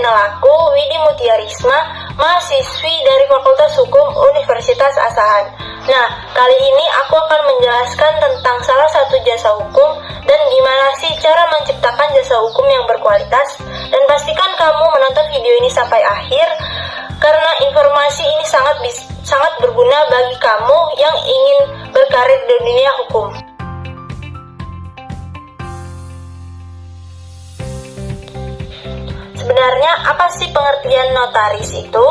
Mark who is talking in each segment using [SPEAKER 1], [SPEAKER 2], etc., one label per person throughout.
[SPEAKER 1] Perkenalku, Widi Mutia Risma, mahasiswi dari Fakultas Hukum Universitas Asahan. Nah, kali ini aku akan menjelaskan tentang salah satu jasa hukum dan gimana sih cara menciptakan jasa hukum yang berkualitas. Dan pastikan kamu menonton video ini sampai akhir, karena informasi ini sangat berguna bagi kamu yang ingin berkarir di dunia hukum. Sebenarnya apa sih pengertian notaris itu?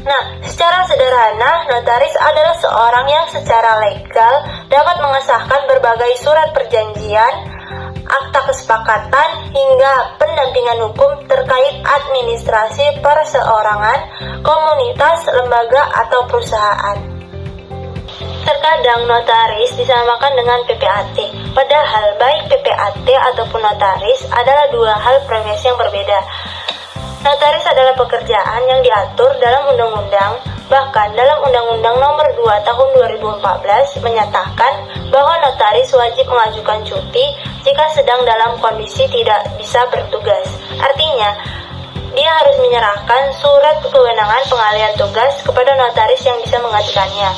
[SPEAKER 1] Nah, secara sederhana, notaris adalah seorang yang secara legal dapat mengesahkan berbagai surat perjanjian, akta kesepakatan, hingga pendampingan hukum terkait administrasi perseorangan, komunitas, lembaga, atau perusahaan. Terkadang notaris disamakan dengan PPAT, padahal baik PPAT ataupun notaris adalah dua hal profesi yang berbeda. Notaris adalah pekerjaan yang diatur dalam undang-undang, bahkan dalam Undang-Undang Nomor 2 Tahun 2014 menyatakan bahwa notaris wajib mengajukan cuti jika sedang dalam kondisi tidak bisa bertugas. Artinya, dia harus menyerahkan surat kewenangan pengalihan tugas kepada notaris yang bisa mengajukannya.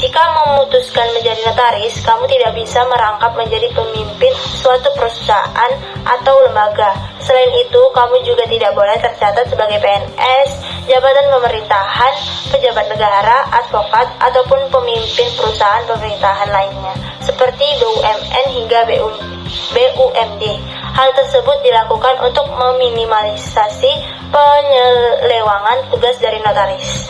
[SPEAKER 1] Jika memutuskan menjadi notaris, kamu tidak bisa merangkap menjadi pemimpin suatu perusahaan atau lembaga. Selain itu, kamu juga tidak boleh tercatat sebagai PNS, jabatan pemerintahan, pejabat negara, advokat, ataupun pemimpin perusahaan pemerintahan lainnya, seperti BUMN hingga BUMD. Hal tersebut dilakukan untuk meminimalisasi penyelewangan tugas dari notaris.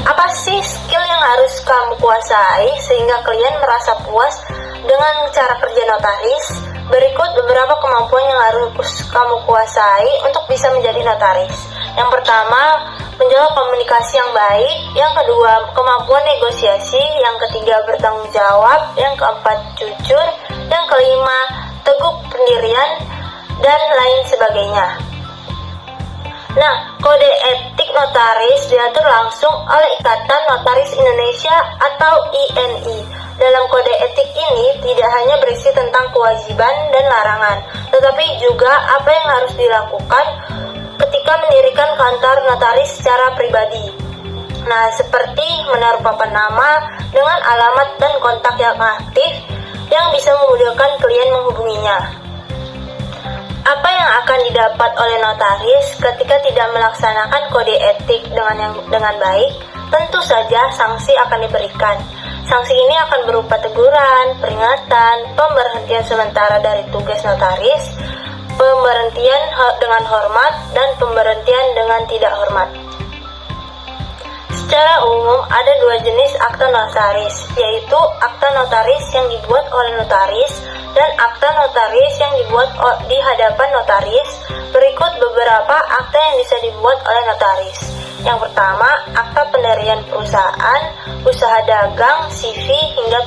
[SPEAKER 1] Apa sih skill yang harus kamu kuasai sehingga klien merasa puas dengan cara kerja notaris? Berikut beberapa kemampuan yang harus kamu kuasai untuk bisa menjadi notaris. Yang pertama, menjaga komunikasi yang baik. Yang kedua, kemampuan negosiasi. Yang ketiga, bertanggung jawab. Yang keempat, jujur. Yang kelima, teguh pendirian, dan lain sebagainya. Nah, kode etik notaris diatur langsung oleh Ikatan Notaris Indonesia atau INI. Dalam kode etik ini tidak hanya berisi tentang kewajiban dan larangan, tetapi juga apa yang harus dilakukan ketika mendirikan kantor notaris secara pribadi. Nah, seperti menaruh nama dengan alamat dan kontak yang aktif yang bisa memudahkan klien menghubunginya. Apa yang akan didapat oleh notaris ketika tidak melaksanakan kode etik dengan baik? Tentu saja sanksi akan diberikan. Sanksi ini akan berupa teguran, peringatan, pemberhentian sementara dari tugas notaris, pemberhentian dengan hormat, dan pemberhentian dengan tidak hormat. Secara umum ada dua jenis akta notaris, yaitu akta notaris yang dibuat oleh notaris dan akta notaris yang dibuat di hadapan notaris. Berikut beberapa akta yang bisa dibuat oleh notaris. Yang pertama, akta pendirian perusahaan, usaha dagang, CV hingga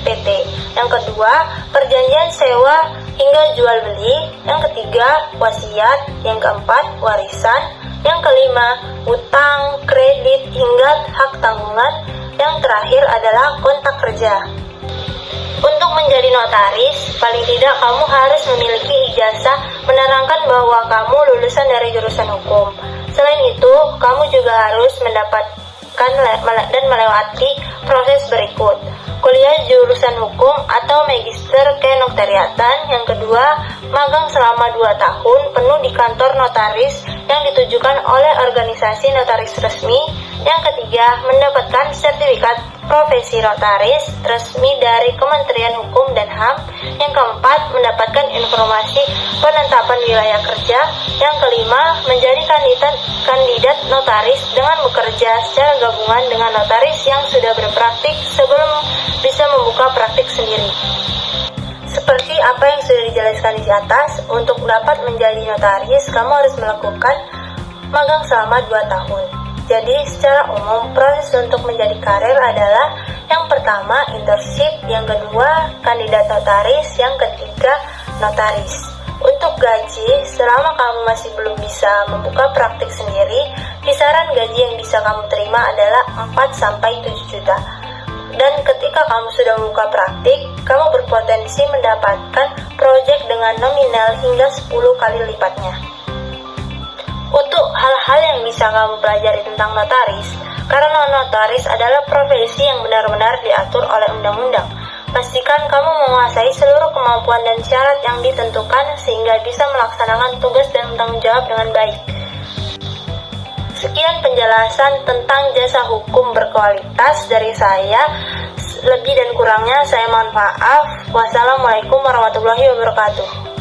[SPEAKER 1] PT. Yang kedua, perjanjian sewa hingga jual beli. Yang ketiga, wasiat. Yang keempat, warisan. Yang kelima, utang, kredit hingga hak tanggungan. Yang terakhir adalah kontrak kerja. Untuk menjadi notaris, paling tidak kamu harus memiliki ijazah menerangkan bahwa kamu lulusan dari jurusan hukum. Selain itu, kamu juga harus mendapatkan dan melewati proses berikut. Kuliah jurusan hukum atau magister kenotariatan. Yang kedua, magang selama 2 tahun penuh di kantor notaris yang ditujukan oleh organisasi notaris resmi. Yang ketiga, mendapatkan sertifikat profesi notaris resmi dari Kementerian Hukum dan HAM. Yang keempat, mendapatkan informasi penetapan wilayah kerja. Yang kelima, menjadi kandidat notaris dengan bekerja secara gabungan dengan notaris yang sudah berpraktik sebelum bisa membuka praktik sendiri. Seperti apa yang sudah dijelaskan di atas, untuk dapat menjadi notaris, kamu harus melakukan magang selama 2 tahun. Jadi secara umum proses untuk menjadi karir adalah yang pertama internship, yang kedua kandidat notaris, yang ketiga notaris. Untuk gaji, selama kamu masih belum bisa membuka praktik sendiri, kisaran gaji yang bisa kamu terima adalah 4-7 juta. Dan ketika kamu sudah membuka praktik, kamu berpotensi mendapatkan proyek dengan nominal hingga 10 kali lipatnya. bisa kamu pelajari tentang notaris, karena notaris adalah profesi yang benar-benar diatur oleh undang-undang. Pastikan kamu menguasai seluruh kemampuan dan syarat yang ditentukan sehingga bisa melaksanakan tugas dan tanggung jawab dengan baik. Sekian penjelasan tentang jasa hukum berkualitas dari saya. Lebih dan kurangnya saya mohon maaf. Wassalamualaikum warahmatullahi wabarakatuh.